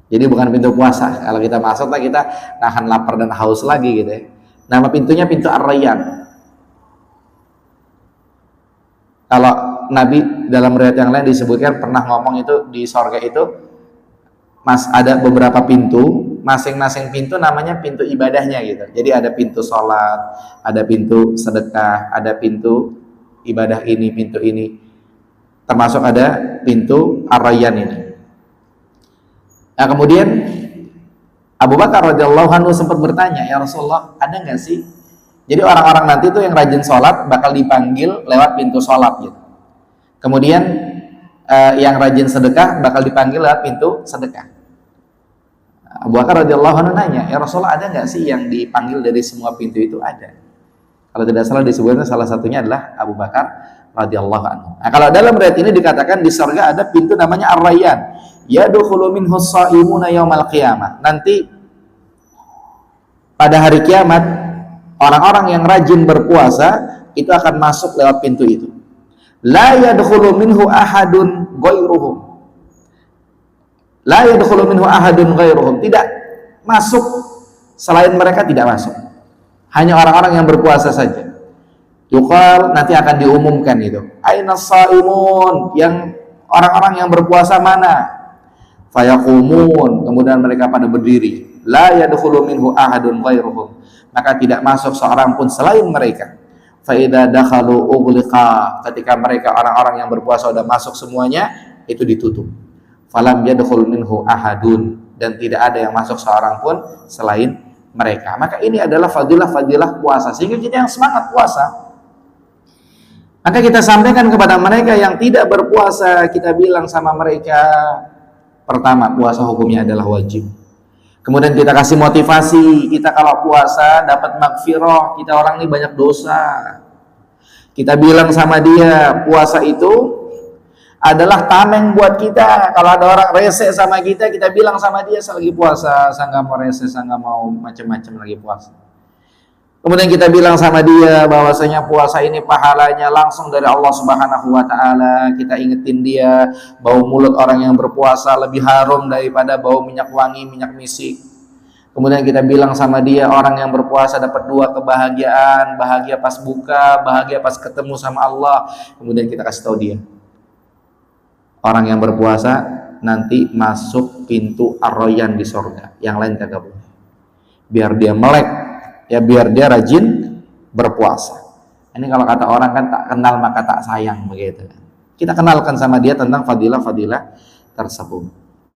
Jadi bukan pintu puasa. Kalau kita masuk lah kita nahan lapar dan haus lagi gitu ya. Nama pintunya pintu Ar-Rayyan. Kalau Nabi dalam riwayat yang lain disebutkan pernah ngomong itu di sorga itu ada beberapa pintu, masing-masing pintu namanya pintu ibadahnya gitu. Jadi ada pintu sholat, ada pintu sedekah, ada pintu ibadah ini, pintu ini. Termasuk ada pintu Ar-Rayyan ini. Nah kemudian Abu Bakar radhiyallahu anhu sempat bertanya, ya Rasulullah, ada nggak sih? Jadi orang-orang nanti tuh yang rajin sholat bakal dipanggil lewat pintu sholat gitu. Kemudian yang rajin sedekah bakal dipanggil lewat pintu sedekah. Abu Bakar radhiyallahu anhu nanya, ya Rasulullah, ada nggak sih yang dipanggil dari semua pintu itu? Ada. Kalau tidak salah disebutkan salah satunya adalah Abu Bakar radhiyallahu anhu. Nah, kalau dalam riwayat ini dikatakan di surga ada pintu namanya Ar-Rayyan. Yadkhulu minhu shaimuna yaumal qiyamah. Nanti pada hari kiamat orang-orang yang rajin berpuasa itu akan masuk lewat pintu itu. La yadkhulu minhu ahadun ghairuhum. La yadkhulu minhu ahadun ghairuhum. Tidak masuk selain mereka, tidak masuk. Hanya orang-orang yang berpuasa saja. Yuqal, nanti akan diumumkan itu. Aina shaimun, yang orang-orang yang berpuasa mana? Fayaqumun, kemudian mereka pada berdiri. La yadkhulu minhu ahadun ghairuhum. Maka tidak masuk seorang pun selain mereka. Fa idza dakhalu ughliqa, ketika mereka orang-orang yang berpuasa sudah masuk semuanya, itu ditutup. Falam yadkhul minhu ahadun, dan tidak ada yang masuk seorang pun selain mereka. Maka ini adalah fadilah-fadilah puasa, sehingga kita yang semangat puasa. Maka kita sampaikan kepada mereka yang tidak berpuasa, kita bilang sama mereka, pertama, puasa hukumnya adalah wajib. Kemudian kita kasih motivasi, kita kalau puasa dapat magfirah, kita orang ini banyak dosa. Kita bilang sama dia, puasa itu adalah tameng buat kita. Kalau ada orang rese sama kita, kita bilang sama dia, saya lagi puasa, saya nggak mau rese, saya nggak mau macam-macam lagi puasa. Kemudian kita bilang sama dia bahwasanya puasa ini pahalanya langsung dari Allah Subhanahu wa taala. Kita ingetin dia bau mulut orang yang berpuasa lebih harum daripada bau minyak wangi, minyak misik. Kemudian kita bilang sama dia, orang yang berpuasa dapat dua kebahagiaan, bahagia pas buka, bahagia pas ketemu sama Allah. Kemudian kita kasih tahu dia, orang yang berpuasa nanti masuk pintu Ar-Rayyan di surga, yang lain kagak boleh. Biar dia melek, ya biar dia rajin berpuasa. Ini kalau kata orang kan tak kenal maka tak sayang begitu. Kita kenalkan sama dia tentang fadilah-fadilah tersebut.